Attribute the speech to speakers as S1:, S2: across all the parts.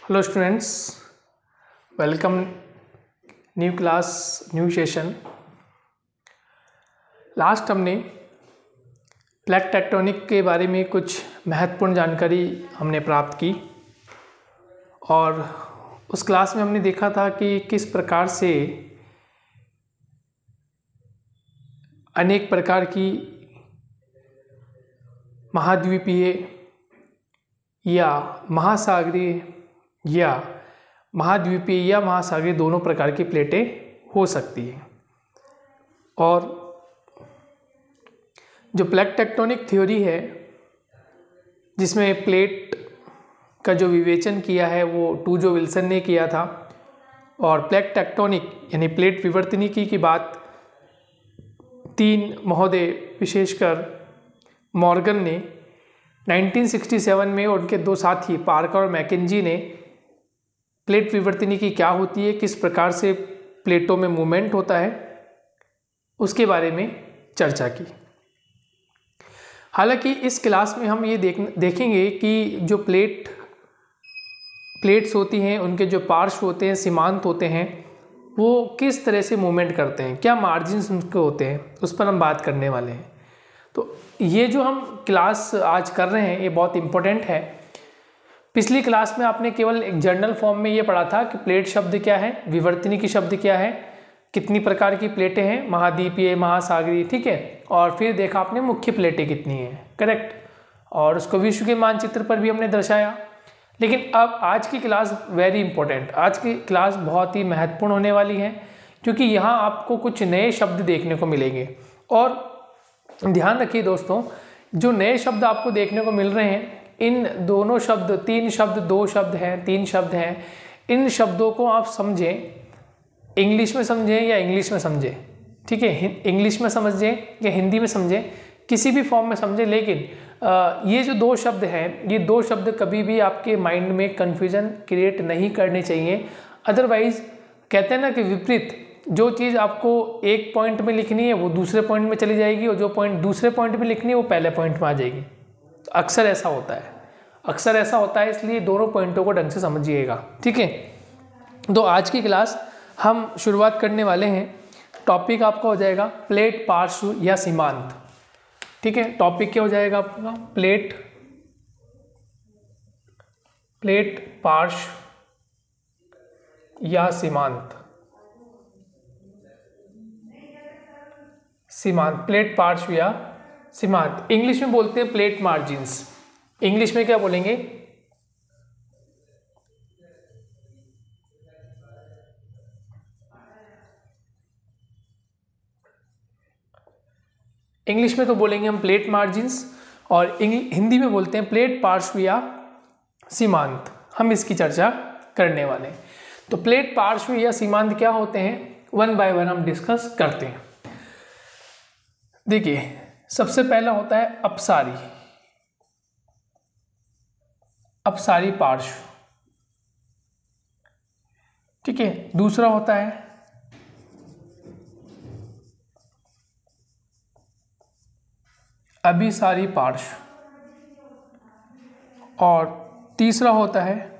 S1: Hello students, welcome new class new session. Last हमने plate tectonic के बारे में कुछ महत्वपूर्ण जानकारी हमने प्राप्त की और उस क्लास में हमने देखा था कि किस प्रकार से अनेक प्रकार की महाद्वीपीय या महासागरीय या महाद्वीपीय या महासागरीय दोनों प्रकार की प्लेटें हो सकती हैं। और जो प्लेट टेक्टोनिक थ्योरी है, जिसमें प्लेट का जो विवेचन किया है वो टूजो विल्सन ने किया था, और प्लेट टेक्टोनिक यानी प्लेट विवर्तनिकी की बात तीन महोदय विशेषकर मॉर्गन ने 1967 में, और उनके दो साथी पार्कर और मैकेंजी ने प्लेट विवर्तनिकी क्या होती है, किस प्रकार से प्लेटों में मूवमेंट होता है, उसके बारे में चर्चा की। हालांकि इस क्लास में हम ये देखेंगे कि जो प्लेट्स होती हैं, उनके जो पार्श्व होते हैं, सीमांत होते हैं, वो किस तरह से मूवमेंट करते हैं, क्या मार्जिन्स उनके होते हैं, उस पर हम बात करने वाले हैं। तो ये जो हम क्लास आज कर रहे हैं ये बहुत इम्पोर्टेंट है। पिछली क्लास में आपने केवल एक जर्नल फॉर्म में ये पढ़ा था कि प्लेट शब्द क्या है, विवर्तनिकी शब्द क्या है, कितनी प्रकार की प्लेटें हैं, महाद्वीपीय, महासागरीय, ठीक है। और फिर देखा आपने मुख्य प्लेटें कितनी हैं, करेक्ट, और उसको विश्व के मानचित्र पर भी हमने दर्शाया। लेकिन अब आज की क्लास वेरी इंपॉर्टेंट, आज की क्लास बहुत ही महत्वपूर्ण होने वाली है, क्योंकि यहाँ आपको कुछ नए शब्द देखने को मिलेंगे। और ध्यान रखिए दोस्तों, जो नए शब्द आपको देखने को मिल रहे हैं, इन दोनों शब्द, तीन शब्द, दो शब्द हैं, तीन शब्द हैं, इन शब्दों को आप समझें, इंग्लिश में समझें या इंग्लिश में समझें, ठीक है, इंग्लिश में समझें या हिंदी में समझें, किसी भी फॉर्म में समझें। लेकिन ये जो दो शब्द हैं, ये दो शब्द कभी भी आपके माइंड में कन्फ्यूजन क्रिएट नहीं करने चाहिए। अदरवाइज कहते हैं ना कि विपरीत, जो चीज़ आपको एक पॉइंट में लिखनी है वो दूसरे पॉइंट में चली जाएगी, और जो पॉइंट दूसरे पॉइंट में लिखनी है वो पहले पॉइंट में आ जाएगी। तो अक्सर ऐसा होता है, इसलिए दोनों पॉइंटों को ढंग से समझिएगा, ठीक है। तो आज की क्लास हम शुरुआत करने वाले हैं। टॉपिक आपका हो जाएगा प्लेट, पार्श्व या सीमांत, ठीक है। टॉपिक क्या हो जाएगा आपका? प्लेट, पार्श्व या सीमांत। प्लेट, पार्श्व या सीमांत। इंग्लिश में बोलते हैं प्लेट मार्जिन्स। इंग्लिश में क्या बोलेंगे? इंग्लिश में तो बोलेंगे हम प्लेट मार्जिन्स, और हिंदी में बोलते हैं प्लेट, पार्श्व या सीमांत। हम इसकी चर्चा करने वाले हैं। तो प्लेट, पार्श्व या सीमांत क्या होते हैं, वन बाय वन हम डिस्कस करते हैं। देखिए, सबसे पहला होता है अपसारी पार्श्व, ठीक है। दूसरा होता है अभिसारी पार्श्व, और तीसरा होता है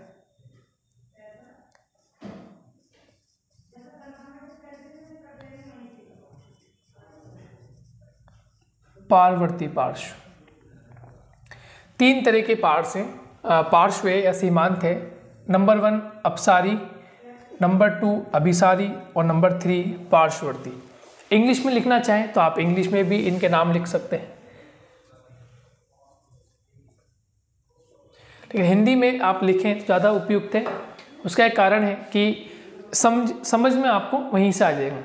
S1: पारवर्ती पार्श्व। तीन तरह के पार्श्व या सीमांत है। नंबर 1 अपसारी, नंबर 2 अभिसारी, और नंबर 3 पार्श्ववर्ती। इंग्लिश में लिखना चाहें तो आप इंग्लिश में भी इनके नाम लिख सकते हैं, लेकिन हिंदी में आप लिखें तो ज़्यादा उपयुक्त है। उसका एक कारण है कि समझ में आपको वहीं से आ जाएगा।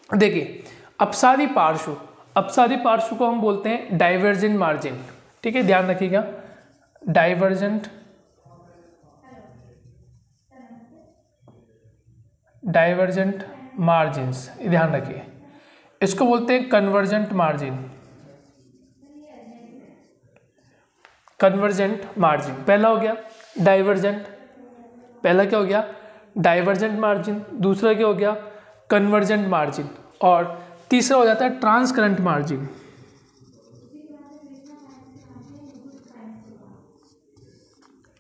S1: देखिए, अपसारी पार्श्व को हम बोलते हैं डाइवर्जेंट मार्जिन, ठीक है, ध्यान रखिएगा, डाइवर्जेंट मार्जिन्स, ध्यान रखिए। इसको बोलते हैं कन्वर्जेंट मार्जिन। पहला हो गया डाइवर्जेंट, क्या हो गया? दूसरा क्या हो गया? कन्वर्जेंट मार्जिन, और तीसरा हो जाता है transcurrent margin.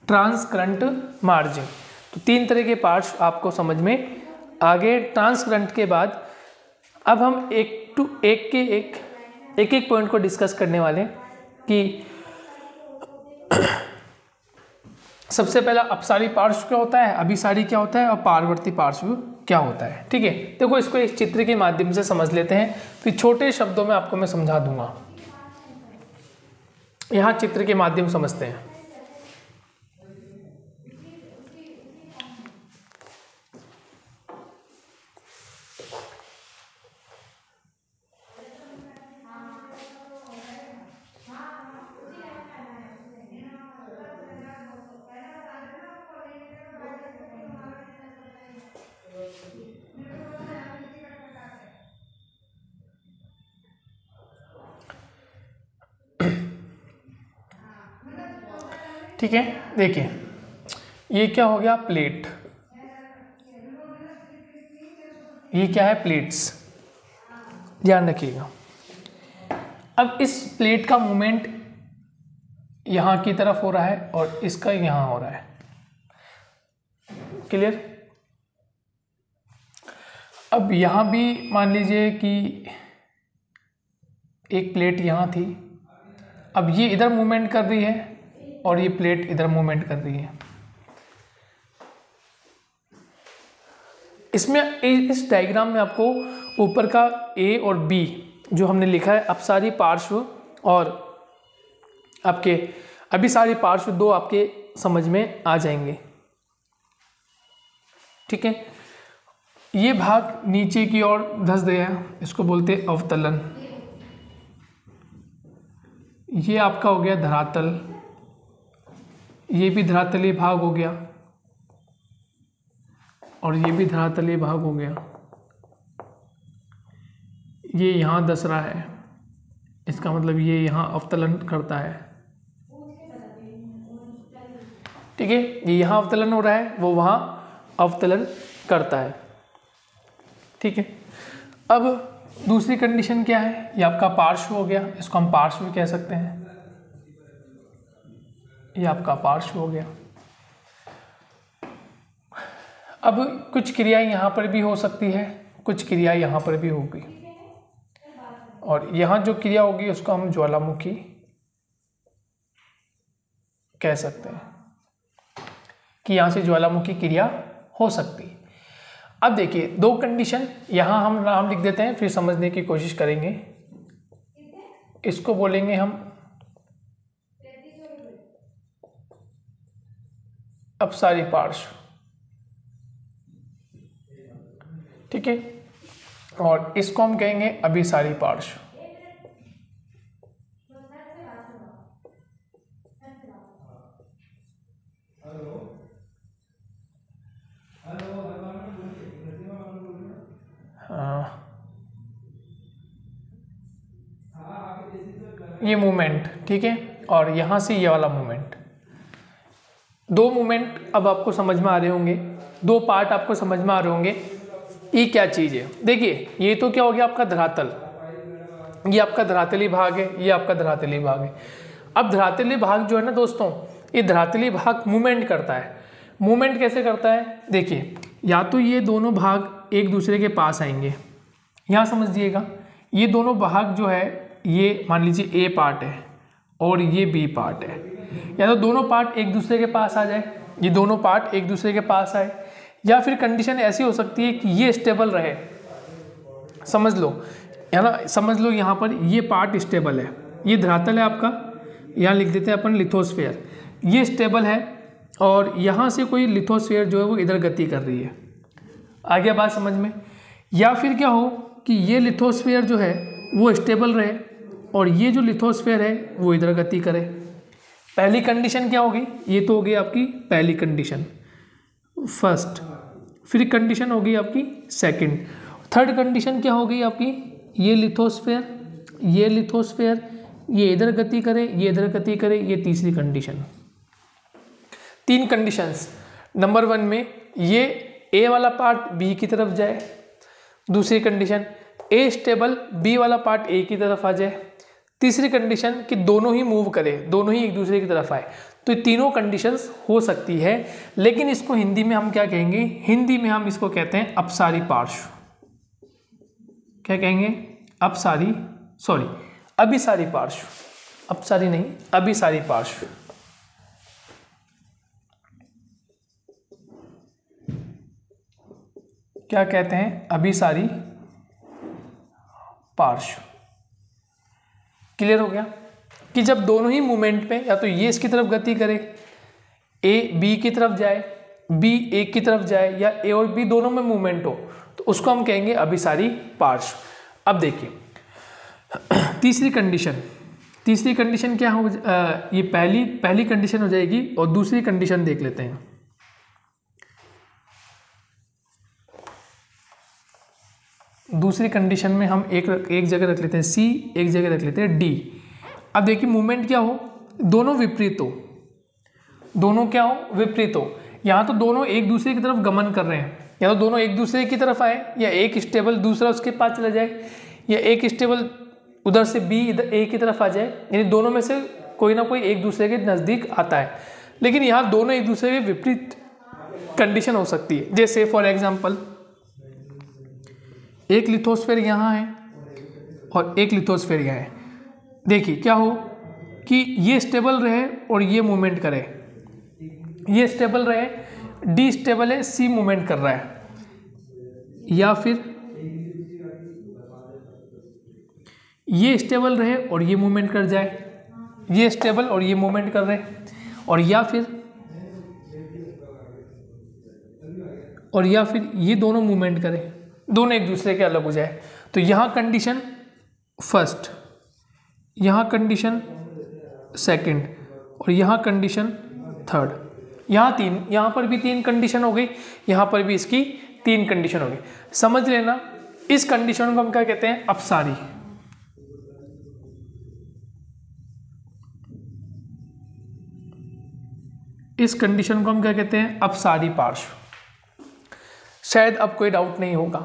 S1: Transcurrent margin. तो 3 तरह के पार्ट्स आपको समझ में आ गए। ट्रांस करंट के बाद अब हम एक एक पॉइंट को डिस्कस करने वाले हैं कि सबसे पहला अपसारी पार्श्व क्या होता है, अभिसारी क्या होता है और पारवर्ती पार्श्व क्या होता है। ठीक है, देखो इसको एक चित्र के माध्यम से समझ लेते हैं, फिर छोटे शब्दों में आपको मैं समझा दूंगा। यहाँ चित्र के माध्यम समझते हैं। ठीक है, देखिए ये क्या हो गया, प्लेट। ये क्या है, प्लेट्स, ध्यान रखिएगा। अब इस प्लेट का मूवमेंट यहाँ की तरफ हो रहा है और इसका यहाँ हो रहा है। क्लियर। अब यहाँ भी मान लीजिए कि एक प्लेट यहाँ थी, अब ये इधर मूवमेंट कर रही है और ये प्लेट इधर मूवमेंट कर रही है। इसमें इस डायग्राम में आपको ऊपर का ए और बी जो हमने लिखा है, अपसारी पार्श्व और आपके अभिसारी पार्श्व, दो आपके समझ में आ जाएंगे। ठीक है, ये भाग नीचे की ओर धंस गया, इसको बोलते हैं अवतलन। ये आपका हो गया धरातल, ये भी धरातलीय भाग हो गया और ये भी धरातलीय भाग हो गया। ये यहाँ धंस रहा है, इसका मतलब ये यहाँ अवतलन करता है। ठीक है, ये यहाँ अवतलन हो रहा है, वो वहाँ अवतलन करता है। ठीक है, अब दूसरी कंडीशन क्या है, ये आपका पार्श्व हो गया, इसको हम पार्श्व कह सकते हैं। ये आपका पार्श्व हो गया। अब कुछ क्रियाएं यहाँ पर भी हो सकती है, कुछ क्रिया यहाँ पर भी होगी, और यहाँ जो क्रिया होगी उसको हम ज्वालामुखी कह सकते हैं कि यहाँ से ज्वालामुखी क्रिया हो सकती है। अब देखिए दो कंडीशन यहाँ हम नाम लिख देते हैं, फिर समझने की कोशिश करेंगे। इसको बोलेंगे हम अपसारी पार्श्व। ठीक है, और इसको हम कहेंगे अभिसारी पार्श्व। ये मूवमेंट, ठीक है, और यहाँ से ये वाला मूवमेंट, दो मूवमेंट अब आपको समझ में आ रहे होंगे, दो पार्ट आपको समझ में आ रहे होंगे। ये क्या चीज़ है, देखिए ये तो क्या हो गया आपका धरातल, ये आपका धरातली भाग है, ये आपका धरातली भाग है। अब धरातली भाग जो है ना दोस्तों, ये धरातली भाग मूवमेंट करता है। मूवमेंट कैसे करता है, देखिए या तो ये दोनों भाग एक दूसरे के पास आएंगे, यहाँ समझिएगा, ये दोनों भाग जो है, ये मान लीजिए ए पार्ट है और ये बी पार्ट है, या तो दोनों पार्ट एक दूसरे के पास आ जाए, ये दोनों पार्ट एक दूसरे के पास आए, या फिर कंडीशन ऐसी हो सकती है कि ये स्टेबल रहे। समझ लो, है ना, समझ लो यहाँ पर ये पार्ट स्टेबल है, ये धरातल है आपका, यहाँ लिख देते हैं अपन लिथोस्फीयर, ये स्टेबल है, और यहाँ से कोई लिथोस्फीयर जो है वो इधर गति कर रही है। आ गया बात समझ में। या फिर क्या हो कि ये लिथोस्फीयर जो है वो स्टेबल रहे और ये जो लिथोस्फीयर है वो इधर गति करे। पहली कंडीशन क्या होगी, ये तो हो गई आपकी पहली कंडीशन, फर्स्ट। फिर कंडीशन हो गई आपकी सेकंड। थर्ड कंडीशन क्या हो गई आपकी, ये लिथोस्फीयर, ये लिथोस्फीयर, ये इधर गति करे, ये इधर गति करे, ये तीसरी कंडीशन। तीन कंडीशंस। नंबर 1 में ये ए वाला पार्ट बी की तरफ जाए, दूसरी कंडीशन ए स्टेबल, बी वाला पार्ट ए की तरफ आ जाए, तीसरी कंडीशन कि दोनों ही मूव करे, दोनों ही एक दूसरे की तरफ आए। तो ये तीनों कंडीशंस हो सकती है, लेकिन इसको हिंदी में हम क्या कहेंगे? हिंदी में हम इसको कहते हैं अपसारी पार्श्व। क्या कहेंगे? अभिसारी पार्श्व। अपसारी नहीं, अभिसारी पार्श्व। क्या कहते हैं? अभिसारी पार्श्व। क्लियर हो गया कि जब दोनों ही मूवमेंट पे या तो ये इसकी तरफ गति करे, ए बी की तरफ जाए, बी ए की तरफ जाए, या ए और बी दोनों में मूवमेंट हो, तो उसको हम कहेंगे अभिसारी पार्श्व। अब देखिए तीसरी कंडीशन क्या हो, ये पहली कंडीशन हो जाएगी, और दूसरी कंडीशन देख लेते हैं। दूसरी कंडीशन में हम एक जगह रख लेते हैं सी, एक जगह रख लेते हैं डी। अब देखिए मूवमेंट क्या हो, दोनों विपरीत हो, दोनों क्या हो? विपरीत हो। यहाँ तो दोनों एक दूसरे की तरफ गमन कर रहे हैं, या तो दोनों एक दूसरे की तरफ आए, या एक स्टेबल दूसरा उसके पास चला जाए, या एक स्टेबल उधर से बी इधर ए की तरफ आ जाए, यानी दोनों में से कोई ना कोई एक दूसरे के नज़दीक आता है। लेकिन यहाँ दोनों एक दूसरे के विपरीत कंडीशन हो सकती है। जैसे फॉर एग्जाम्पल एक लिथोस्फीयर यहाँ है और एक लिथोस्फीयर यहाँ है। देखिए क्या हो कि ये स्टेबल रहे और ये मूवमेंट करे, ये स्टेबल रहे, डी स्टेबल है, सी मूवमेंट कर रहा है, या फिर ये स्टेबल रहे और ये मूवमेंट कर जाए, ये स्टेबल और ये मूवमेंट कर रहे, और या फिर ये दोनों मूवमेंट करें, दोनों एक दूसरे के अलग हो जाए। तो यहाँ कंडीशन फर्स्ट, यहाँ कंडीशन सेकंड, और यहाँ कंडीशन थर्ड। यहाँ पर भी 3 कंडीशन हो गई, यहाँ पर भी इसकी 3 कंडीशन हो गई। समझ लेना, इस कंडीशन को हम क्या कहते हैं? अपसारी। इस कंडीशन को हम क्या कहते हैं? अपसारी पार्श्व। शायद अब कोई डाउट नहीं होगा।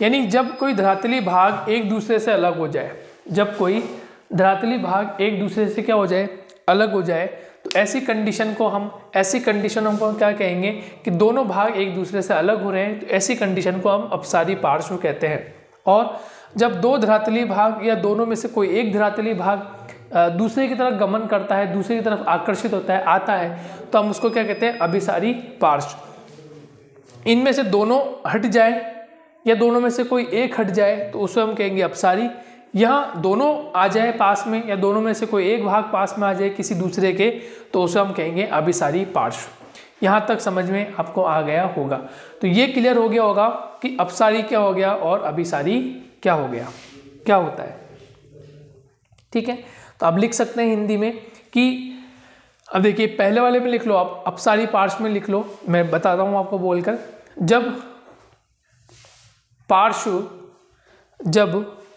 S1: यानी जब कोई धरातली भाग एक दूसरे से अलग हो जाए, जब कोई धरातली भाग एक दूसरे से क्या हो जाए? अलग हो जाए, तो ऐसी कंडीशन को हम क्या कहेंगे? कि दोनों भाग एक दूसरे से अलग हो रहे हैं, तो ऐसी कंडीशन को हम अपसारी पार्श्व कहते हैं। और जब 2 धरातली भाग या दोनों में से कोई एक धरातली भाग दूसरे की तरफ गमन करता है, दूसरे की तरफ आकर्षित होता है, आता है, तो हम उसको क्या कहते हैं? अभिसारी पार्श्व। इनमें से दोनों हट जाए या दोनों में से कोई एक हट जाए, तो उसे हम कहेंगे अपसारी। यहाँ दोनों आ जाए पास में, या दोनों में से कोई एक भाग पास में आ जाए किसी दूसरे के, तो उसे हम कहेंगे अभिसारी पार्श्व। यहाँ तक समझ में आपको आ गया होगा। तो ये क्लियर हो गया होगा कि अपसारी क्या हो गया और अभिसारी क्या हो गया, क्या होता है। ठीक है, तो आप लिख सकते हैं हिंदी में कि अब देखिए पहले वाले में लिख लो, आप अपसारी पार्श्व में लिख लो, मैं बताता हूँ आपको बोलकर। जब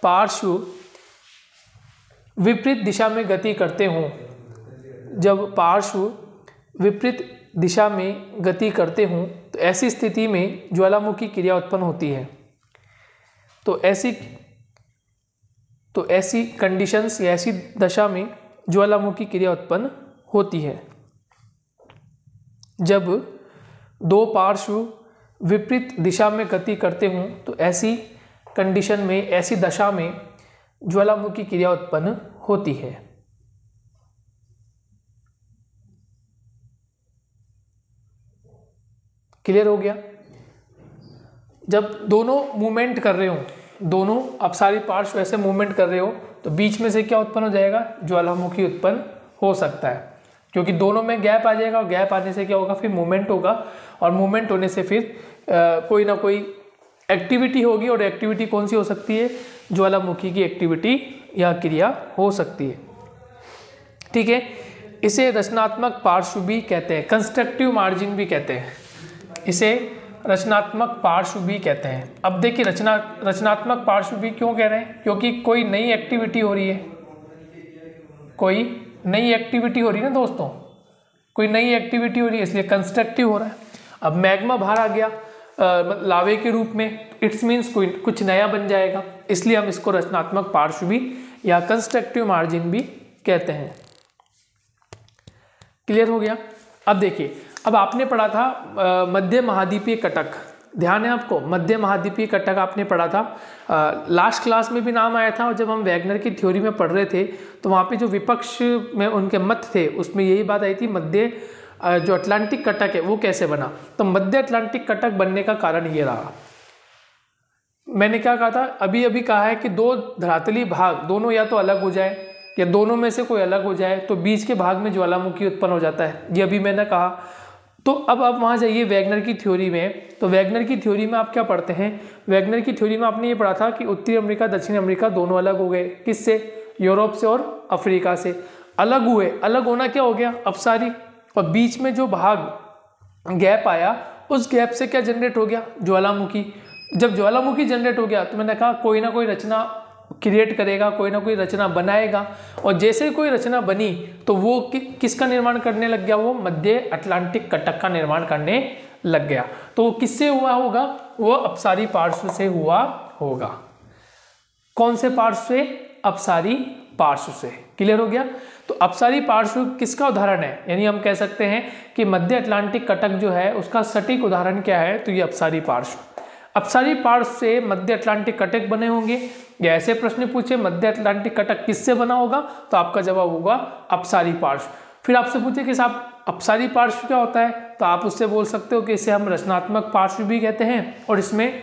S1: पार्श्व विपरीत दिशा में गति करते हों, जब पार्श्व विपरीत दिशा में गति करते हों, तो ऐसी स्थिति में ज्वालामुखी क्रिया उत्पन्न होती है। तो ऐसी कंडीशंस या ऐसी दशा में ज्वालामुखी क्रिया उत्पन्न होती है। जब 2 पार्श्व विपरीत दिशा में गति करते हों, तो ऐसी कंडीशन में, ऐसी दशा में ज्वालामुखी क्रिया उत्पन्न होती है। क्लियर हो गया? जब दोनों मूवमेंट कर रहे हो, दोनों अपसारी पार्श्व ऐसे मूवमेंट कर रहे हो, तो बीच में से क्या उत्पन्न हो जाएगा? ज्वालामुखी उत्पन्न हो सकता है, क्योंकि दोनों में गैप आ जाएगा, और गैप आने से क्या होगा? फिर मूवमेंट होगा, और मूवमेंट होने से फिर कोई ना कोई एक्टिविटी होगी, और एक्टिविटी कौन सी हो सकती है? ज्वालामुखी की एक्टिविटी या क्रिया हो सकती है। ठीक है, इसे रचनात्मक पार्श्व भी कहते हैं, कंस्ट्रक्टिव मार्जिन भी कहते हैं, इसे रचनात्मक पार्श्व भी कहते हैं। अब देखिए रचनात्मक पार्श्व भी क्यों कह रहे हैं? क्योंकि कोई नई एक्टिविटी हो रही है, कोई नई एक्टिविटी हो रही है ना दोस्तों, कोई नई एक्टिविटी हो रही है, इसलिए कंस्ट्रक्टिव हो रहा है। अब मैग्मा बाहर आ गया लावे के रूप में, इट्स मीन्स कुछ नया बन जाएगा, इसलिए हम इसको रचनात्मक पार्श्व भी या कंस्ट्रक्टिव मार्जिन भी कहते हैं। क्लियर हो गया। अब देखिए, अब आपने पढ़ा था मध्य महाद्वीपीय कटक, ध्यान है आपको, मध्य महाद्वीपीय कटक आपने पढ़ा था, लास्ट क्लास में भी नाम आया था। और जब हम वैगनर की थ्योरी में पढ़ रहे थे तो वहाँ पे जो विपक्ष में उनके मत थे उसमें यही बात आई थी, मध्य जो अटलांटिक कटक है वो कैसे बना। तो मध्य अटलांटिक कटक बनने का कारण ये रहा, मैंने क्या कहा था, अभी अभी कहा है कि दो धरातली भाग दोनों या तो अलग हो जाए या दोनों में से कोई अलग हो जाए तो बीच के भाग में ज्वालामुखी उत्पन्न हो जाता है, ये अभी मैंने कहा। तो अब आप वहाँ जाइए वैगनर की थ्योरी में, तो वैगनर की थ्योरी में आप क्या पढ़ते हैं, वैगनर की थ्योरी में आपने ये पढ़ा था कि उत्तरी अमेरिका दक्षिण अमेरिका दोनों अलग हो गए, किससे, यूरोप से और अफ्रीका से अलग हुए। अलग होना क्या हो गया, अपसारी, और बीच में जो भाग गैप आया उस गैप से क्या जनरेट हो गया, ज्वालामुखी। जब ज्वालामुखी जनरेट हो गया तो मैंने कहा कोई ना कोई रचना क्रिएट करेगा, कोई ना कोई रचना बनाएगा, और जैसे कोई रचना बनी तो वो किसका निर्माण करने लग गया, वो मध्य अटलांटिक कटक का निर्माण करने लग गया। तो वो किससे हुआ होगा, वो अपसारी पार्श्व से हुआ होगा। कौन से पार्श्व से, अपसारी पार्श्व से। क्लियर हो गया। तो अपसारी पार्श्व किसका उदाहरण है, यानी हम कह सकते हैं कि मध्य अटलांटिक कटक जो है उसका सटीक उदाहरण क्या है, तो ये अपसारी पार्श्व। अपसारी पार्श्व से मध्य अटलांटिक कटक बने होंगे, या ऐसे प्रश्न पूछे मध्य अटलांटिक कटक किससे बना होगा, तो आपका जवाब होगा अपसारी पार्श्व। फिर आपसे पूछे कि साहब अपसारी पार्श्व क्या होता है, तो आप उससे बोल सकते हो कि इसे हम रचनात्मक पार्श्व भी कहते हैं, और इसमें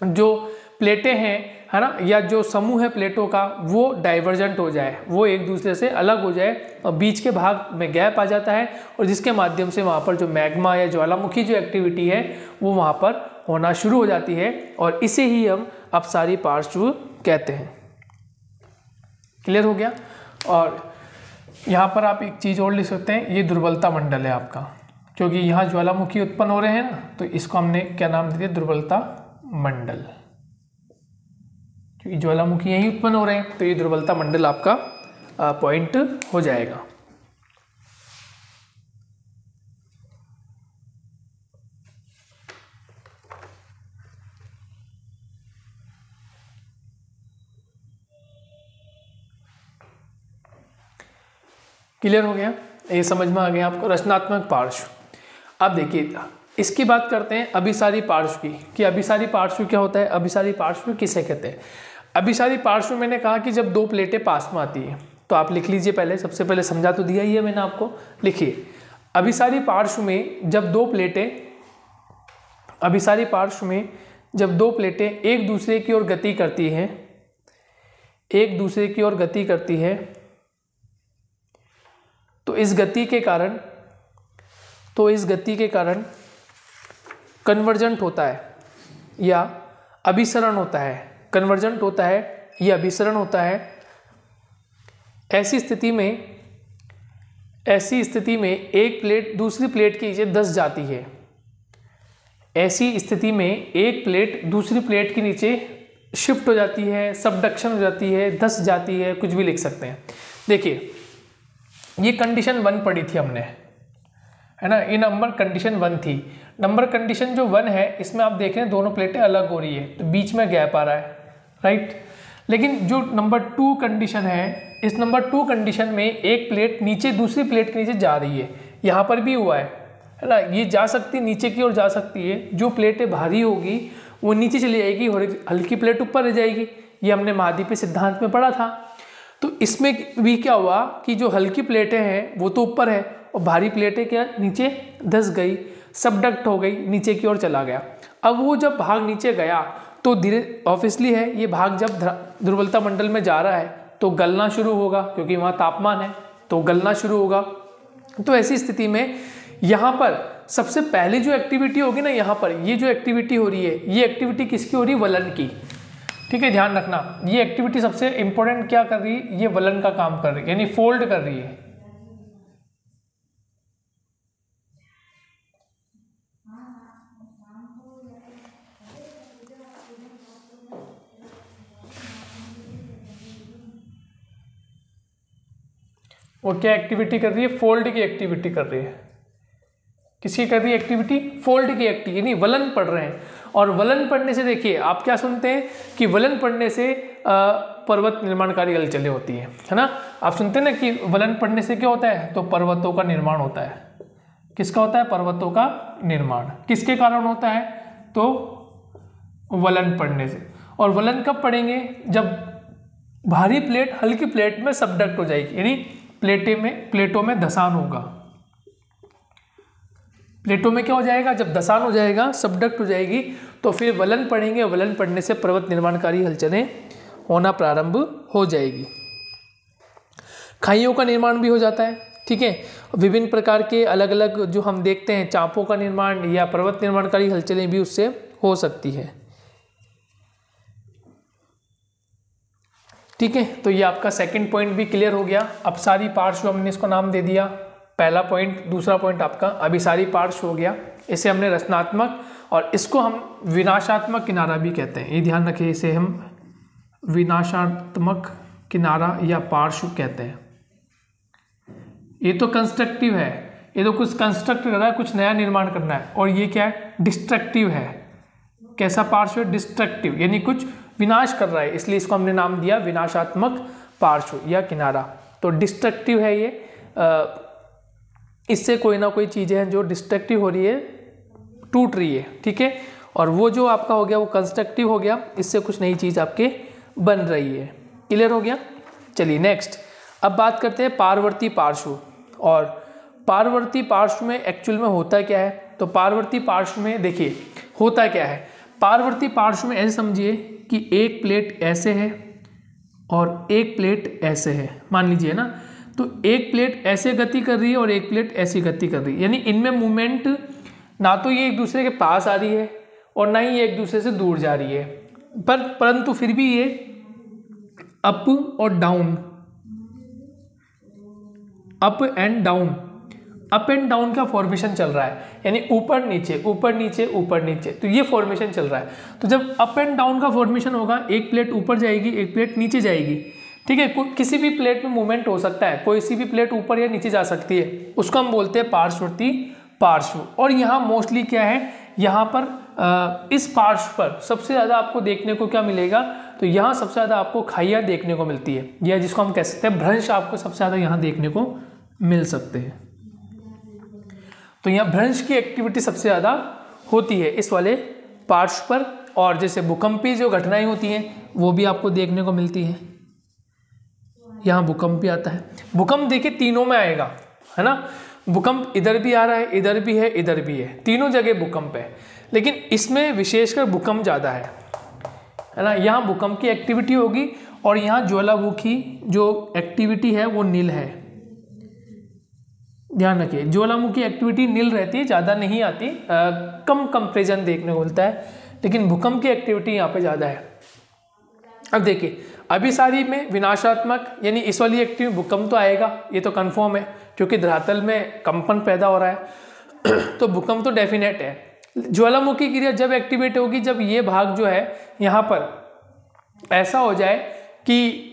S1: जो प्लेटें हैं, है ना, या जो समूह है प्लेटों का वो डाइवर्जेंट हो जाए, वो एक दूसरे से अलग हो जाए और बीच के भाग में गैप आ जाता है, और जिसके माध्यम से वहाँ पर जो मैग्मा या ज्वालामुखी जो एक्टिविटी है वो वहाँ पर होना शुरू हो जाती है, और इसे ही हम अपसारी पार्श्व कहते हैं। क्लियर हो गया। और यहाँ पर आप एक चीज़ और लिख सकते हैं, ये दुर्बलता मंडल है आपका, क्योंकि यहाँ ज्वालामुखी उत्पन्न हो रहे हैं ना, तो इसको हमने क्या नाम दे दिया, दुर्बलता मंडल, क्योंकि ज्वालामुखी यहीं उत्पन्न हो रहे हैं, तो ये दुर्बलता मंडल आपका पॉइंट हो जाएगा। क्लियर हो गया, ये समझ में आ गया आपको, रचनात्मक पार्श्व। अब देखिए इसकी बात करते हैं अभिसारी पार्श्व की, कि अभिसारी पार्श्व क्या होता है, अभिसारी पार्श्व किसे कहते हैं। अभिसारी पार्श्व मैंने कहा कि जब दो प्लेटें पास में आती हैं, तो आप लिख लीजिए, पहले सबसे पहले समझा तो दिया ही है मैंने आपको, लिखिए अभिसारी पार्श्व में जब दो प्लेटें, अभिसारी पार्श्व में जब दो प्लेटें एक दूसरे की ओर गति करती हैं, एक दूसरे की ओर गति करती है, तो इस गति के कारण कन्वर्जेंट होता है या अभिसरण होता है, कन्वर्जेंट होता है या अभिसरण होता है। ऐसी स्थिति में एक प्लेट दूसरी प्लेट के नीचे धंस जाती है, ऐसी स्थिति में एक प्लेट दूसरी प्लेट के नीचे शिफ्ट हो जाती है, सबडक्शन हो जाती है, धंस जाती है, कुछ भी लिख सकते हैं। देखिए ये कंडीशन 1 पढ़ी थी हमने, है ना, ये नंबर कंडीशन 1 थी। नंबर कंडीशन जो 1 है इसमें आप देख रहे हैं दोनों प्लेटें अलग हो रही है, तो बीच में गैप आ रहा है, राइट। लेकिन जो नंबर 2 कंडीशन है, इस नंबर 2 कंडीशन में एक प्लेट नीचे दूसरी प्लेट के नीचे जा रही है, यहाँ पर भी हुआ है ना, ये जा सकती है नीचे की ओर जा सकती है, जो प्लेटें भारी होगी वो नीचे चली जाएगी और हल्की प्लेट ऊपर रह जाएगी, ये हमने महाद्वीपीय सिद्धांत में पढ़ा था। तो इसमें भी क्या हुआ कि जो हल्की प्लेटें हैं वो तो ऊपर है और भारी प्लेटें क्या नीचे धंस गई, सबडक्ट हो गई, नीचे की ओर चला गया। अब वो जब भाग नीचे गया तो धीरे ऑब्वियसली है ये भाग जब दुर्बलता मंडल में जा रहा है तो गलना शुरू होगा, क्योंकि वहाँ तापमान है तो गलना शुरू होगा। तो ऐसी स्थिति में यहाँ पर सबसे पहले जो एक्टिविटी होगी ना, यहाँ पर ये जो एक्टिविटी हो रही है, ये एक्टिविटी किसकी हो रही है, वलन की। ठीक है, ध्यान रखना, ये एक्टिविटी सबसे इंपॉर्टेंट क्या कर रही है, ये वलन का काम कर रही है, यानी फोल्ड कर रही है। वो क्या एक्टिविटी कर रही है, फोल्ड की एक्टिविटी कर रही है। किसकी कर रही है एक्टिविटी, फोल्ड की एक्टिविटी, यानी वलन पढ़ रहे हैं। और वलन पड़ने से देखिए आप क्या सुनते हैं कि वलन पड़ने से पर्वत निर्माणकारी हलचलें होती हैं, है ना। आप सुनते हैं ना कि वलन पड़ने से क्या होता है, तो पर्वतों का निर्माण होता है। किसका होता है, पर्वतों का निर्माण। किसके कारण होता है, तो वलन पड़ने से। और वलन कब पड़ेंगे, जब भारी प्लेट हल्की प्लेट में सबडक्ट हो जाएगी, यानी प्लेटों में धंसान होगा। प्लेटों में क्या हो जाएगा, जब धंसान हो जाएगा, सबडक्ट हो जाएगी, तो फिर वलन पड़ेंगे। वलन पड़ने से पर्वत निर्माणकारी हलचलें होना प्रारंभ हो जाएगी। खाइयों का निर्माण भी हो जाता है, ठीक है। विभिन्न प्रकार के अलग अलग जो हम देखते हैं चापों का निर्माण या पर्वत निर्माणकारी हलचलें भी उससे हो सकती है, ठीक है। तो ये आपका सेकंड पॉइंट भी क्लियर हो गया। अपसारी पार्श्व हमने इसको नाम दे दिया, पहला पॉइंट। दूसरा पॉइंट आपका अभिसारी पार्श्व हो गया, इसे हमने रचनात्मक, और इसको हम विनाशात्मक किनारा भी कहते हैं। ये ध्यान रखिए, इसे हम विनाशात्मक किनारा या पार्श्व कहते हैं। ये तो कंस्ट्रक्टिव है, ये तो कुछ कंस्ट्रक्ट कर रहा है, कुछ नया निर्माण करना है। और ये क्या है, डिस्ट्रक्टिव है। कैसा पार्श्व, डिस्ट्रक्टिव, यानी कुछ विनाश कर रहा है, इसलिए इसको हमने नाम दिया विनाशात्मक पार्श्व या किनारा। तो डिस्ट्रक्टिव है ये, इससे कोई ना कोई चीज़ें हैं जो डिस्ट्रक्टिव हो रही है, टूट रही है, ठीक है। और वो जो आपका हो गया वो कंस्ट्रक्टिव हो गया, इससे कुछ नई चीज़ आपके बन रही है। क्लियर हो गया। चलिए नेक्स्ट, अब बात करते हैं पारवर्ती पार्श्व। और पारवर्ती पार्श्व में एक्चुअल में होता क्या है, तो पारवर्ती पार्श्व में देखिए होता क्या है। पारवर्ती पार्श्व में ऐसे समझिए कि एक प्लेट ऐसे है और एक प्लेट ऐसे है, मान लीजिए ना। तो एक प्लेट ऐसे गति कर रही है और एक प्लेट ऐसी गति कर रही है, यानी इनमें मूवमेंट ना तो ये एक दूसरे के पास आ रही है और ना ही ये एक दूसरे से दूर जा रही है, परंतु फिर भी ये अप और डाउन, अप एंड डाउन का फॉर्मेशन चल रहा है, यानी ऊपर नीचे ऊपर नीचे ऊपर नीचे, तो ये फॉर्मेशन चल रहा है। तो जब अप एंड डाउन का फॉर्मेशन होगा, एक प्लेट ऊपर जाएगी एक प्लेट नीचे जाएगी, ठीक है। किसी भी प्लेट में मूवमेंट हो सकता है, कोई सी भी प्लेट ऊपर या नीचे जा सकती है, उसको हम बोलते हैं पार्श्ववर्ती पार्श्व। और यहाँ मोस्टली क्या है, यहाँ पर इस पार्श्व पर सबसे ज़्यादा आपको देखने को क्या मिलेगा, तो यहाँ सबसे ज़्यादा आपको खाइयाँ देखने को मिलती है, या जिसको हम कह सकते हैं भ्रंश आपको सबसे ज़्यादा यहाँ देखने को मिल सकते हैं। तो यहाँ भ्रंश की एक्टिविटी सबसे ज़्यादा होती है इस वाले पार्श्व पर। और जैसे भूकंपीय जो घटनाएं होती हैं वो भी आपको देखने को मिलती है। यहाँ भूकंप भी आता है। भूकंप देखिए तीनों में आएगा, है ना। भूकंप इधर भी आ रहा है, इधर भी है, इधर भी है, तीनों जगह भूकंप है। लेकिन इसमें विशेषकर भूकंप ज़्यादा है ना। यहाँ भूकंप की एक्टिविटी होगी और यहाँ ज्वालामुखी जो एक्टिविटी है वो नील है। ध्यान रखिए, ज्वालामुखी एक्टिविटी नील रहती है, ज़्यादा नहीं आती, कम कंपेरिजन देखने को मिलता है, लेकिन भूकंप की एक्टिविटी यहाँ पे ज़्यादा है। अब देखिए अभिसारी में विनाशात्मक, यानी इस वाली एक्टिविटी भूकंप तो आएगा, ये तो कंफर्म है, क्योंकि धरातल में कंपन पैदा हो रहा है तो भूकंप तो डेफिनेट है। ज्वालामुखी क्रिया जब एक्टिवेट होगी जब ये भाग जो है यहाँ पर ऐसा हो जाए कि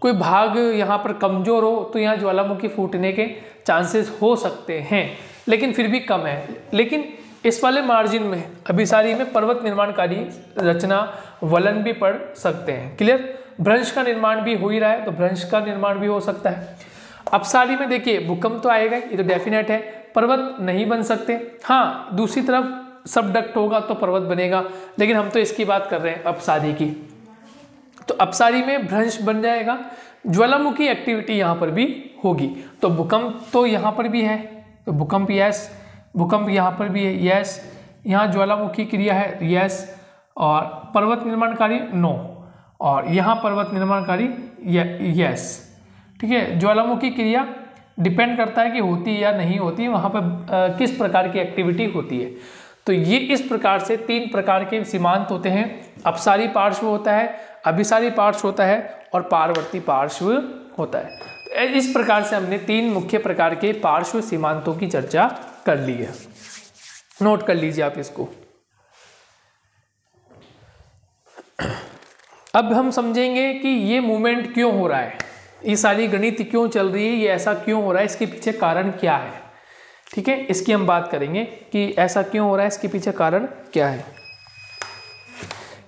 S1: कोई भाग यहाँ पर कमज़ोर हो, तो यहाँ ज्वालामुखी फूटने के चांसेस हो सकते हैं, लेकिन फिर भी कम है। लेकिन इस वाले मार्जिन में अभिसारी में पर्वत निर्माणकारी रचना वलन भी पड़ सकते हैं। क्लियर। भ्रंश का निर्माण भी हो ही रहा है, तो भ्रंश का निर्माण भी हो सकता है। अपसारी में देखिए भूकंप तो आएगा, ये तो डेफिनेट है, पर्वत नहीं बन सकते। हाँ, दूसरी तरफ सबडक्ट होगा तो पर्वत बनेगा, लेकिन हम तो इसकी बात कर रहे हैं अपसारी की। तो अपसारी में भ्रंश बन जाएगा, ज्वालामुखी एक्टिविटी यहाँ पर भी होगी। तो भूकंप तो यहाँ पर भी है, तो भूकंप यस, भूकंप यहाँ पर भी है यस, यहाँ ज्वालामुखी क्रिया है यस, और पर्वत निर्माणकारी नो, और यहाँ पर्वत निर्माणकारी यस। ठीक है, ज्वालामुखी क्रिया डिपेंड करता है कि होती है या नहीं होती है, वहाँ पर किस प्रकार की एक्टिविटी होती है। तो ये इस प्रकार से 3 प्रकार के सीमांत होते हैं। अपसारी पार्श्व होता है, अभिसारी पार्श्व होता है और पारवर्ती पार्श्व होता है। तो इस प्रकार से हमने 3 मुख्य प्रकार के पार्श्व सीमांतों की चर्चा कर ली है। नोट कर लीजिए आप इसको। अब हम समझेंगे कि ये मूवमेंट क्यों हो रहा है, ये सारी गणित क्यों चल रही है, ये ऐसा क्यों हो रहा है, इसके पीछे कारण क्या है। ठीक है, इसकी हम बात करेंगे कि ऐसा क्यों हो रहा है, इसके पीछे कारण क्या है।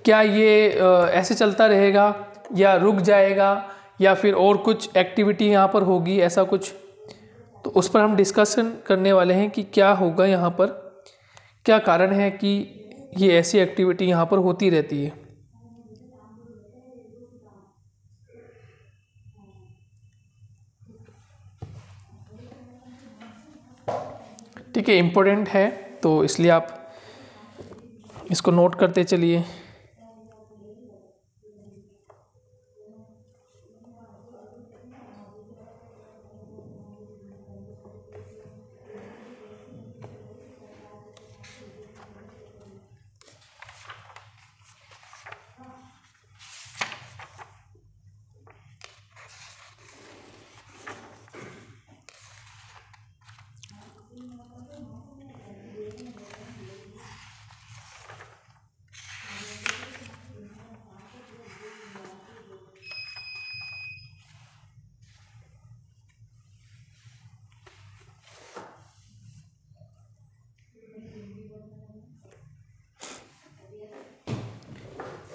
S1: क्या ये ऐसे चलता रहेगा या रुक जाएगा या फिर और कुछ एक्टिविटी यहाँ पर होगी, ऐसा कुछ, तो उस पर हम डिस्कशन करने वाले हैं कि क्या होगा यहाँ पर, क्या कारण है कि ये ऐसी एक्टिविटी यहाँ पर होती रहती है। ठीक है, इम्पोर्टेंट है तो इसलिए आप इसको नोट करते चलिए।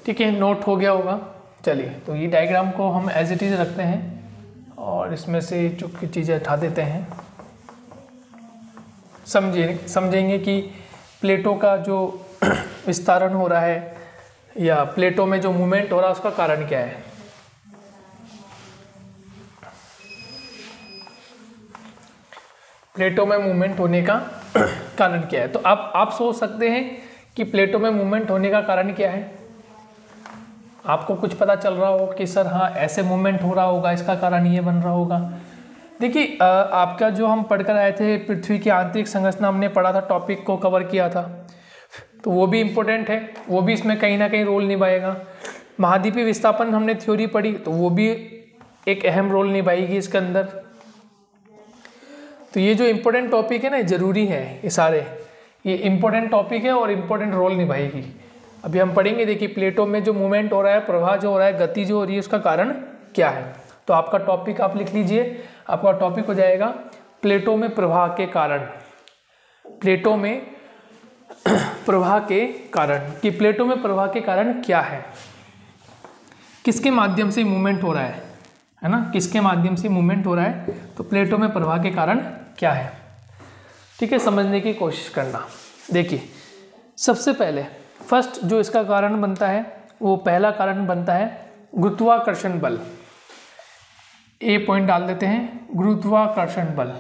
S1: ठीक है, नोट हो गया होगा। चलिए, तो ये डायग्राम को हम एज इट इज़ रखते हैं और इसमें से चुप की चीज़ें हटा देते हैं। समझेंगे कि प्लेटों का जो विस्तारण हो रहा है या प्लेटों में जो मूवमेंट हो रहा है उसका कारण क्या है। प्लेटों में मूवमेंट होने का कारण क्या है, तो आप सोच सकते हैं कि प्लेटों में मूवमेंट होने का कारण क्या है। आपको कुछ पता चल रहा हो कि सर हाँ ऐसे मूवमेंट हो रहा होगा, इसका कारण ये बन रहा होगा। देखिए, आपका जो हम पढ़कर आए थे पृथ्वी की आंतरिक संरचना, हमने पढ़ा था, टॉपिक को कवर किया था, तो वो भी इम्पोर्टेंट है, वो भी इसमें कहीं ना कहीं रोल निभाएगा। महाद्वीपीय विस्थापन हमने थ्योरी पढ़ी, तो वो भी एक अहम रोल निभाएगी इसके अंदर। तो ये जो इम्पोर्टेंट टॉपिक है ना, ज़रूरी है, ये सारे ये इम्पोर्टेंट टॉपिक है और इम्पोर्टेंट रोल निभाएगी। अभी हम पढ़ेंगे, देखिए प्लेटों में जो मूवमेंट हो रहा है, प्रवाह जो हो रहा है, गति जो हो रही है, उसका कारण क्या है। तो आपका टॉपिक आप लिख लीजिए, आपका टॉपिक हो जाएगा प्लेटों में प्रवाह के कारण। प्लेटों में प्रवाह के कारण, कि प्लेटों में प्रवाह के कारण क्या है, किसके माध्यम से मूवमेंट हो रहा है ना, किसके माध्यम से मूवमेंट हो रहा है, तो प्लेटों में प्रवाह के कारण क्या है। ठीक है, समझने की कोशिश करना। देखिए, सबसे पहले फर्स्ट जो इसका कारण बनता है, वो पहला कारण बनता है गुरुत्वाकर्षण बल। ए पॉइंट डाल देते हैं, गुरुत्वाकर्षण बल।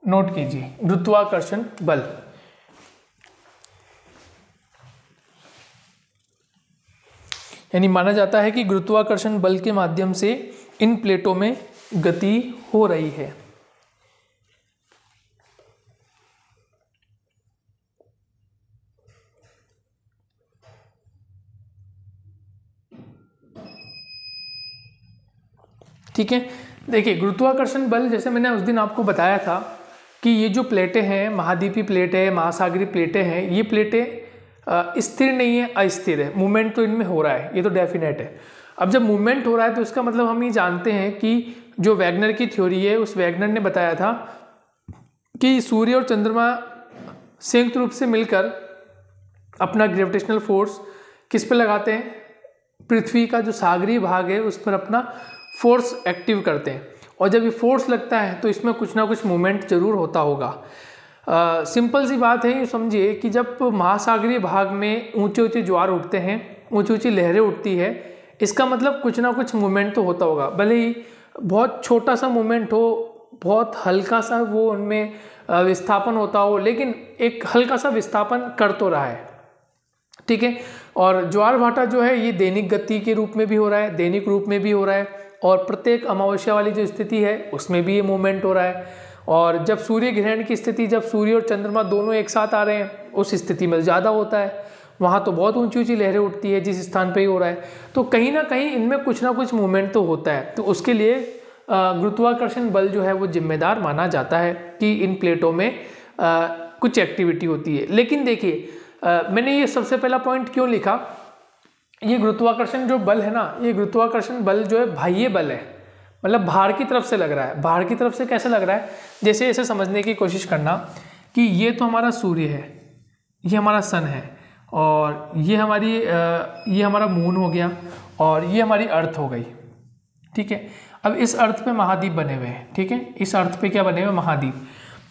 S1: नोट कीजिए, गुरुत्वाकर्षण बल। यानी माना जाता है कि गुरुत्वाकर्षण बल के माध्यम से इन प्लेटों में गति हो रही है। ठीक है, देखिए गुरुत्वाकर्षण बल, जैसे मैंने उस दिन आपको बताया था कि ये जो प्लेटें हैं, महाद्वीपीय प्लेटें हैं, महासागरीय प्लेटें हैं, ये प्लेटें स्थिर नहीं है, अस्थिर है। मूवमेंट तो इनमें हो रहा है, ये तो डेफिनेट है। अब जब मूवमेंट हो रहा है तो इसका मतलब हम ये जानते हैं कि जो वैगनर की थ्योरी है, उस वैगनर ने बताया था कि सूर्य और चंद्रमा संयुक्त रूप से मिलकर अपना ग्रेविटेशनल फोर्स किस पे लगाते हैं, पृथ्वी का जो सागरीय भाग है उस पर अपना फोर्स एक्टिव करते हैं। और जब ये फोर्स लगता है तो इसमें कुछ ना कुछ मूवमेंट जरूर होता होगा। सिंपल सी बात है, ये समझिए कि जब महासागरीय भाग में ऊंचे ऊंचे ज्वार उठते हैं, ऊंची ऊंची लहरें उठती है, इसका मतलब कुछ ना कुछ मूवमेंट तो होता होगा। भले ही बहुत छोटा सा मूवमेंट हो, बहुत हल्का सा वो उनमें विस्थापन होता हो, लेकिन एक हल्का सा विस्थापन कर तो रहा है। ठीक है, और ज्वार भाटा जो है ये दैनिक गति के रूप में भी हो रहा है, दैनिक रूप में भी हो रहा है, और प्रत्येक अमावस्या वाली जो स्थिति है उसमें भी ये मूवमेंट हो रहा है। और जब सूर्य ग्रहण की स्थिति, जब सूर्य और चंद्रमा दोनों एक साथ आ रहे हैं, उस स्थिति में ज़्यादा होता है, वहाँ तो बहुत ऊंची ऊंची लहरें उठती है जिस स्थान पे ही हो रहा है। तो कहीं ना कहीं इनमें कुछ ना कुछ मूवमेंट तो होता है। तो उसके लिए गुरुत्वाकर्षण बल जो है वो जिम्मेदार माना जाता है कि इन प्लेटों में कुछ एक्टिविटी होती है। लेकिन देखिए, मैंने ये सबसे पहला पॉइंट क्यों लिखा, ये गुरुत्वाकर्षण जो बल है ना, ये गुरुत्वाकर्षण बल जो है बाह्य बल है। मतलब बाहर की तरफ से लग रहा है। बाहर की तरफ से कैसे लग रहा है, जैसे ऐसे समझने की कोशिश करना कि ये तो हमारा सूर्य है, ये हमारा सन है, और ये हमारा मून हो गया, और ये हमारी अर्थ हो गई। ठीक है, अब इस अर्थ पे महाद्वीप बने हुए हैं। ठीक है, इस अर्थ पे क्या बने हुए, महाद्वीप।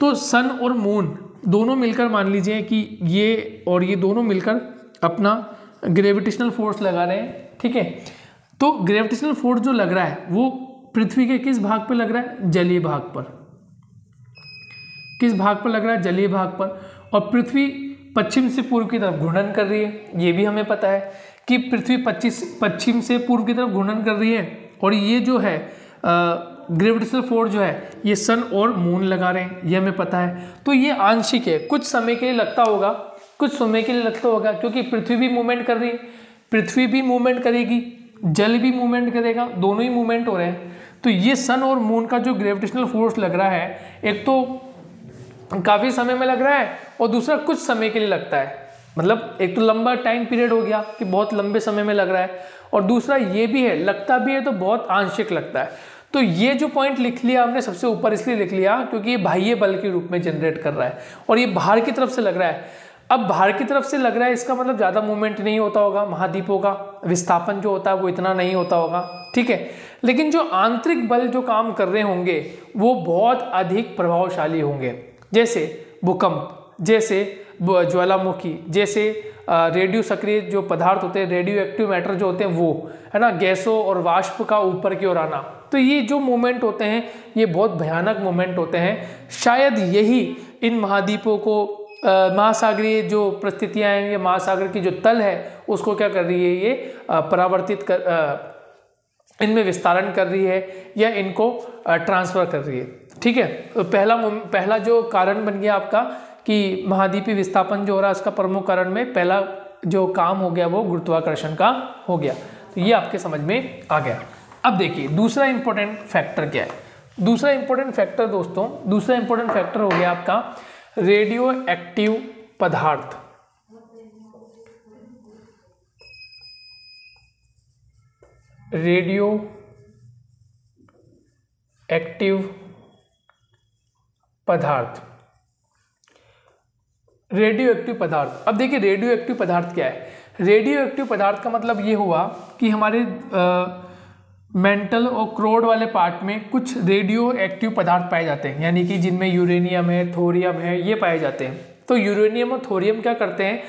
S1: तो सन और मून दोनों मिलकर मान लीजिए कि ये और ये दोनों मिलकर अपना ग्रेविटेशनल फोर्स लगा रहे हैं। ठीक है, तो ग्रेविटेशनल फोर्स जो लग रहा है वो पृथ्वी के किस भाग पर लग रहा है, जलीय भाग पर। किस भाग पर लग रहा है, जलीय भाग पर। और पृथ्वी पश्चिम से पूर्व की तरफ घूर्णन कर रही है, ये भी हमें पता है कि पृथ्वी पश्चिम से पूर्व की तरफ घूर्णन कर रही है। और ये जो है ग्रेविटेशनल फोर्स जो है ये सन और मून लगा रहे हैं, ये हमें पता है। तो ये आंशिक है, कुछ समय के लिए लगता होगा, कुछ समय के लिए लगता होगा, क्योंकि पृथ्वी भी मूवमेंट कर रही है, पृथ्वी भी मूवमेंट करेगी, जल भी मूवमेंट करेगा, दोनों ही मूवमेंट हो रहे हैं। तो ये सन और मून का जो ग्रेविटेशनल फोर्स लग रहा है, एक तो काफ़ी समय में लग रहा है और दूसरा कुछ समय के लिए लगता है। मतलब एक तो लंबा टाइम पीरियड हो गया कि बहुत लंबे समय में लग रहा है, और दूसरा ये भी है, लगता भी है तो बहुत आंशिक लगता है। तो ये जो पॉइंट लिख लिया हमने सबसे ऊपर इसलिए लिख लिया क्योंकि ये बाह्य बल के रूप में जनरेट कर रहा है और ये बाहर की तरफ से लग रहा है। अब बाहर की तरफ से लग रहा है, इसका मतलब ज़्यादा मूवमेंट नहीं होता होगा, महाद्वीपों का विस्थापन जो होता है वो इतना नहीं होता होगा। ठीक है, लेकिन जो आंतरिक बल जो काम कर रहे होंगे वो बहुत अधिक प्रभावशाली होंगे, जैसे भूकंप, जैसे ज्वालामुखी, जैसे रेडियो सक्रिय जो पदार्थ होते हैं, रेडियो एक्टिव मैटर जो होते हैं वो, है ना, गैसों और वाष्प का ऊपर की ओर आना। तो ये जो मूवमेंट होते हैं ये बहुत भयानक मूवमेंट होते हैं। शायद यही इन महाद्वीपों को महासागरीय जो परिस्थितियाँ हैं, ये महासागर की जो तल है उसको क्या कर रही है, ये परावर्तित कर इनमें विस्तारण कर रही है या इनको ट्रांसफर कर रही है। ठीक है, तो पहला जो कारण बन गया आपका कि महाद्वीपीय विस्थापन जो हो रहा है, उसका प्रमुख कारण में पहला जो काम हो गया वो गुरुत्वाकर्षण का हो गया। तो ये आपके समझ में आ गया। अब देखिए दूसरा इंपॉर्टेंट फैक्टर क्या है। दूसरा इंपॉर्टेंट फैक्टर दोस्तों, दूसरा इंपॉर्टेंट फैक्टर हो गया आपका रेडियो एक्टिव पदार्थ। रेडियो एक्टिव पदार्थ, रेडियो एक्टिव पदार्थ। अब देखिए रेडियो एक्टिव पदार्थ क्या है। रेडियो एक्टिव पदार्थ का मतलब ये हुआ कि हमारे मेंटल और क्रोड वाले पार्ट में कुछ रेडियो एक्टिव पदार्थ पाए जाते हैं, यानी कि जिनमें यूरेनियम है, थोरियम है, ये पाए जाते हैं। तो यूरेनियम और थोरियम क्या करते हैं,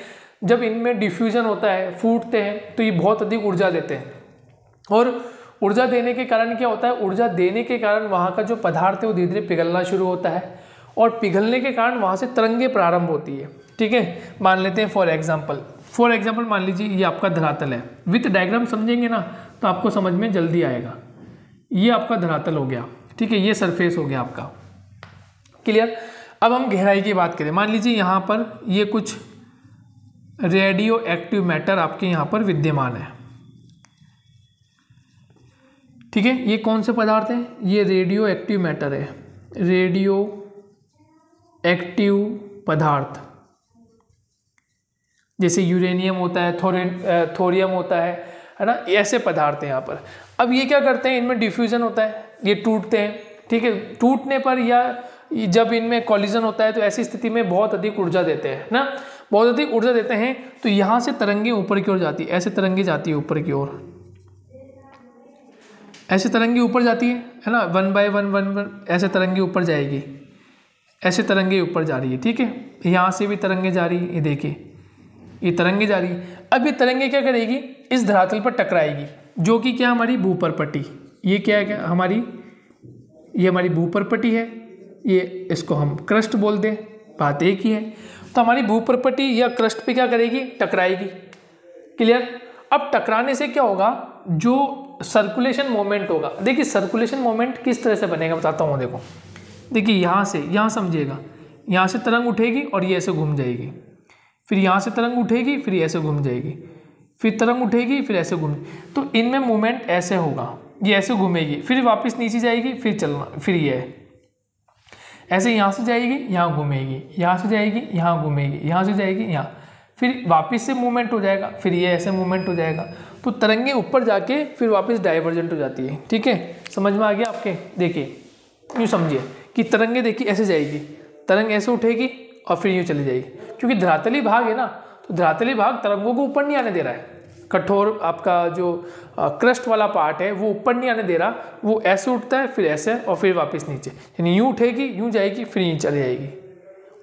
S1: जब इनमें डिफ्यूजन होता है, फूटते हैं, तो ये बहुत अधिक ऊर्जा देते हैं। और ऊर्जा देने के कारण क्या होता है, ऊर्जा देने के कारण वहाँ का जो पदार्थ है वो धीरे धीरे पिघलना शुरू होता है, और पिघलने के कारण वहाँ से तरंगे प्रारंभ होती है। ठीक है, मान लेते हैं फॉर एग्जाम्पल मान लीजिए ये आपका धरातल है। विथ डायग्राम समझेंगे ना तो आपको समझ में जल्दी आएगा। ये आपका धरातल हो गया, ठीक है, ये सरफेस हो गया आपका, क्लियर। अब हम गहराई की बात करें, मान लीजिए यहाँ पर ये कुछ रेडियो एक्टिव मैटर आपके यहाँ पर विद्यमान है। ठीक है, ये कौन से पदार्थ हैं, ये रेडियो एक्टिव मैटर है, रेडियो एक्टिव पदार्थ। जैसे यूरेनियम होता है, थोरियम होता है ना, ऐसे पदार्थ हैं यहाँ पर। अब ये क्या करते हैं, इनमें डिफ्यूजन होता है, ये टूटते हैं। ठीक है, टूटने पर या जब इनमें कॉलिजन होता है तो ऐसी स्थिति में बहुत अधिक ऊर्जा देते हैं ना, बहुत अधिक ऊर्जा देते हैं। तो यहाँ से तरंगे ऊपर की ओर जाती है, ऐसे तरंगे जाती है ऊपर की ओर, ऐसे तरंगे ऊपर जाती है ना, 1 by 1 ऐसे तरंगे ऊपर जाएगी, ऐसे तरंगे ऊपर जा रही है। ठीक है, यहाँ से भी तरंगे जा रही है, ये देखिए ये तरंगे जा रही है। अब ये तरंगे क्या करेगी, इस धरातल पर टकराएगी, जो कि क्या हमारी भूपरपट्टी, ये क्या है, क्या हमारी, ये हमारी भूपरपट्टी है, ये इसको हम क्रस्ट बोल दें, बात एक ही है। तो हमारी भूपरपट्टी या क्रस्ट पे क्या करेगी, टकराएगी, क्लियर। अब टकराने से क्या होगा, जो सर्कुलेशन मोमेंट होगा, देखिए सर्कुलेशन मोमेंट किस तरह से बनेगा बताता हूँ। देखो देखिए यहाँ से, यहाँ समझिएगा, यहाँ से तरंग उठेगी और ये ऐसे घूम जाएगी, फिर यहाँ से तरंग उठेगी, फिर ऐसे घूम जाएगी, फिर तरंग उठेगी, फिर ऐसे घूम, तो इनमें मूवमेंट ऐसे होगा, ये ऐसे घूमेगी, फिर वापस नीचे जाएगी, फिर चलना, फिर ये है ऐसे, यहाँ से जाएगी, यहाँ घूमेगी, यहाँ से जाएगी, यहाँ घूमेगी, यहाँ से जाएगी, यहाँ, फिर वापस से मूवमेंट हो जाएगा, फिर ये ऐसे मूवमेंट हो जाएगा। तो तरंगे ऊपर जाके फिर वापस डाइवर्जेंट हो जाती है। ठीक है, समझ में आ गया आपके? देखिए यूँ समझिए कि तरंगे देखिए ऐसे जाएगी, तरंग ऐसे उठेगी और फिर यूँ चली जाएगी। क्योंकि धरातली भाग है ना, तो धरातली भाग तरंगों को ऊपर नहीं आने दे रहा है। कठोर आपका जो क्रस्ट वाला पार्ट है वो ऊपर नहीं आने दे रहा, वो ऐसे उठता है फिर ऐसे और फिर वापस नीचे, यानी यूँ उठेगी यूँ जाएगी फिर यूँ चली जाएगी।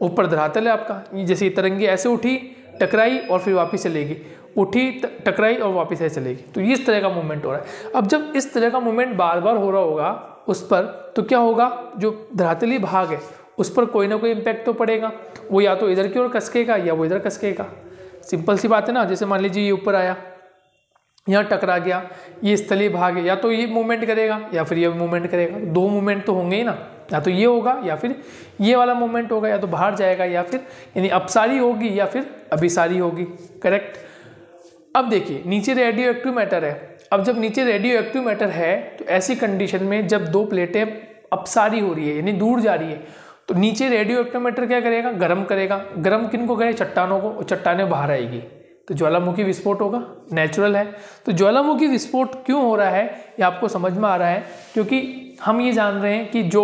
S1: ऊपर धरातल है आपका, जैसे तरंगे ऐसे उठी टकराई और फिर वापस चलेगी, उठी टकराई और वापस ऐसे चलेगी। तो इस तरह का मूवमेंट हो रहा है। अब जब इस तरह का मूवमेंट बार बार हो रहा होगा उस पर, तो क्या होगा, जो धरातली भाग है उस पर कोई ना कोई इम्पैक्ट तो पड़ेगा। वो या तो इधर की ओर खसकेगा या वो इधर खसकेगा। सिंपल सी बात है ना। जैसे मान लीजिए ये ऊपर आया, यहाँ टकरा गया, ये स्थलीय भाग है, या तो ये मूवमेंट करेगा या फिर ये मूवमेंट करेगा। दो मूवमेंट तो होंगे ही ना, या तो ये होगा या फिर ये वाला मूवमेंट होगा, या तो बाहर जाएगा या फिर यानी अपसारी होगी या फिर अभिसारी होगी। करेक्ट। अब देखिए नीचे रेडियो एक्टिव मैटर है। अब जब नीचे रेडियो एक्टिव मैटर है तो ऐसी कंडीशन में जब दो प्लेटें अपसारी हो रही है यानी दूर जा रही है, तो नीचे रेडियो एक्टिव मैटर क्या करेगा, गर्म करेगा। गर्म किन को करे, चट्टानों को, और चट्टानें बाहर आएगी तो ज्वालामुखी विस्फोट होगा, नेचुरल है। तो ज्वालामुखी विस्फोट क्यों हो रहा है ये आपको समझ में आ रहा है, क्योंकि हम ये जान रहे हैं कि जो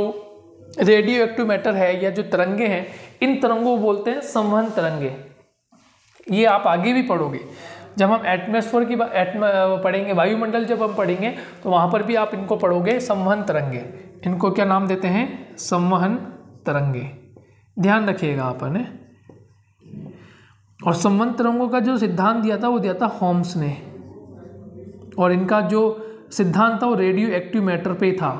S1: रेडियो एक्टिव मैटर है या जो तरंगे हैं, इन तरंगों को बोलते हैं संवहन तरंगे। ये आप आगे भी पढ़ोगे जब हम एटमॉस्फेयर की पढ़ेंगे, वायुमंडल जब हम पढ़ेंगे तो वहाँ पर भी आप इनको पढ़ोगे, संवहन तरंगे। इनको क्या नाम देते हैं, संवहन तरंगे। ध्यान रखिएगा आपने। और संवहन तरंगों का जो सिद्धांत दिया था वो दिया था होम्स ने, और इनका जो सिद्धांत था वो रेडियो एक्टिव मैटर पे था।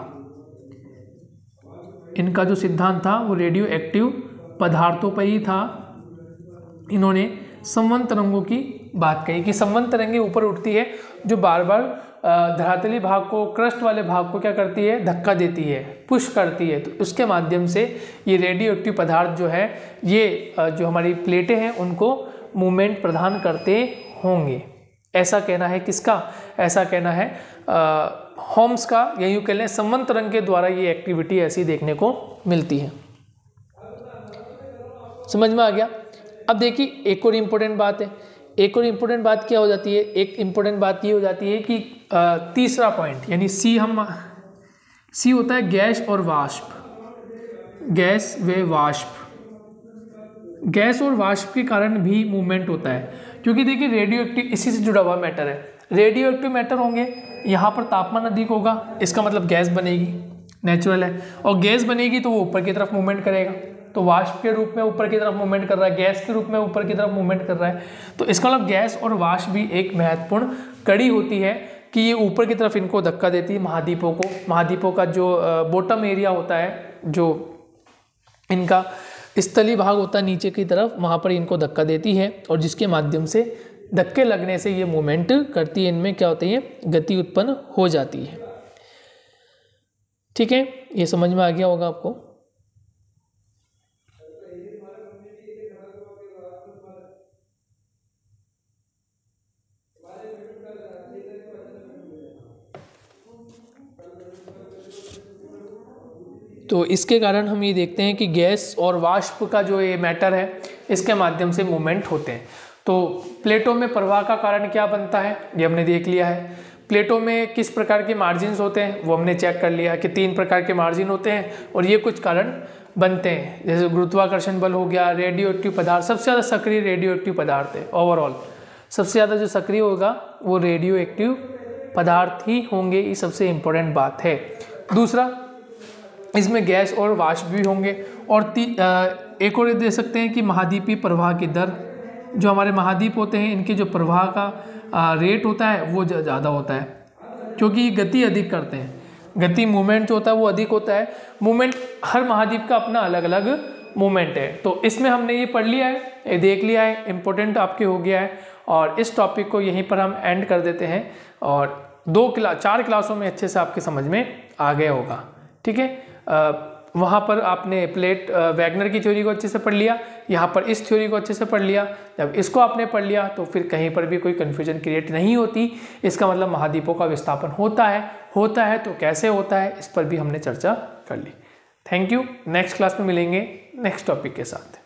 S1: इनका जो सिद्धांत था वो रेडियो एक्टिव पदार्थों पर ही था। इन्होंने संवहन तरंगों की बात कही कि संवहन तरंगे ऊपर उठती है जो बार बार धरातली भाग को, क्रस्ट वाले भाग को क्या करती है, धक्का देती है, पुश करती है। तो उसके माध्यम से ये रेडियो एक्टिव पदार्थ जो है, ये जो हमारी प्लेटें हैं उनको मूवमेंट प्रदान करते होंगे। ऐसा कहना है किसका, ऐसा कहना है होम्स का, या यूँ कह लें संवहन तरंग के द्वारा ये एक्टिविटी ऐसी देखने को मिलती है। समझ में आ गया। अब देखिए एक और इम्पोर्टेंट बात है, एक और इम्पोर्टेंट बात क्या हो जाती है, एक इम्पोर्टेंट बात ये हो जाती है कि तीसरा पॉइंट यानी सी होता है गैस और वाष्प। गैस व वाष्प, गैस और वाष्प के कारण भी मूवमेंट होता है, क्योंकि देखिए रेडियो एक्टिव इसी से जुड़ा हुआ मैटर है। रेडियो एक्टिव मैटर होंगे, यहाँ पर तापमान अधिक होगा, इसका मतलब गैस बनेगी, नेचुरल है। और गैस बनेगी तो वो ऊपर की तरफ मूवमेंट करेगा, तो वाष्प के रूप में ऊपर की तरफ मूवमेंट कर रहा है, गैस के रूप में ऊपर की तरफ मूवमेंट कर रहा है। तो इसका मतलब गैस और वाष्प भी एक महत्वपूर्ण कड़ी होती है कि ये ऊपर की तरफ इनको धक्का देती है महाद्वीपों को। महाद्वीपों का जो बॉटम एरिया होता है, जो इनका स्थलीय भाग होता है नीचे की तरफ, वहाँ पर इनको धक्का देती है, और जिसके माध्यम से धक्के लगने से ये मूवमेंट करती है। इनमें क्या होती है, गति उत्पन्न हो जाती है। ठीक है, ये समझ में आ गया होगा आपको। तो इसके कारण हम ये देखते हैं कि गैस और वाष्प का जो ये मैटर है, इसके माध्यम से मूवमेंट होते हैं। तो प्लेटों में प्रवाह का कारण क्या बनता है ये हमने देख लिया है। प्लेटों में किस प्रकार के मार्जिन्स होते हैं वो हमने चेक कर लिया कि 3 प्रकार के मार्जिन होते हैं, और ये कुछ कारण बनते हैं, जैसे गुरुत्वाकर्षण बल हो गया, रेडियो एक्टिव पदार्थ। सबसे ज़्यादा सक्रिय रेडियो एक्टिव पदार्थ है। ओवरऑल सबसे ज़्यादा जो सक्रिय होगा वो रेडियो एक्टिव पदार्थ ही होंगे, ये सबसे इम्पोर्टेंट बात है। दूसरा, इसमें गैस और वाष्प भी होंगे। और एक और दे सकते हैं कि महाद्वीपीय प्रवाह की दर, जो हमारे महाद्वीप होते हैं इनके जो प्रवाह का रेट होता है वो ज़्यादा होता है, क्योंकि ये गति अधिक करते हैं। गति मूवमेंट जो होता है वो अधिक होता है। मूवमेंट हर महाद्वीप का अपना अलग अलग मूवमेंट है। तो इसमें हमने ये पढ़ लिया है, ये देख लिया है, इम्पोर्टेंट आपके हो गया है। और इस टॉपिक को यहीं पर हम एंड कर देते हैं, और 4 क्लासों में अच्छे से आपके समझ में आ गया होगा। ठीक है, वहाँ पर आपने प्लेट वैगनर की थ्योरी को अच्छे से पढ़ लिया, यहाँ पर इस थ्योरी को अच्छे से पढ़ लिया। जब इसको आपने पढ़ लिया तो फिर कहीं पर भी कोई कन्फ्यूजन क्रिएट नहीं होती। इसका मतलब महाद्वीपों का विस्थापन होता है तो कैसे होता है, इस पर भी हमने चर्चा कर ली। Thank you. नेक्स्ट क्लास में मिलेंगे नेक्स्ट टॉपिक के साथ।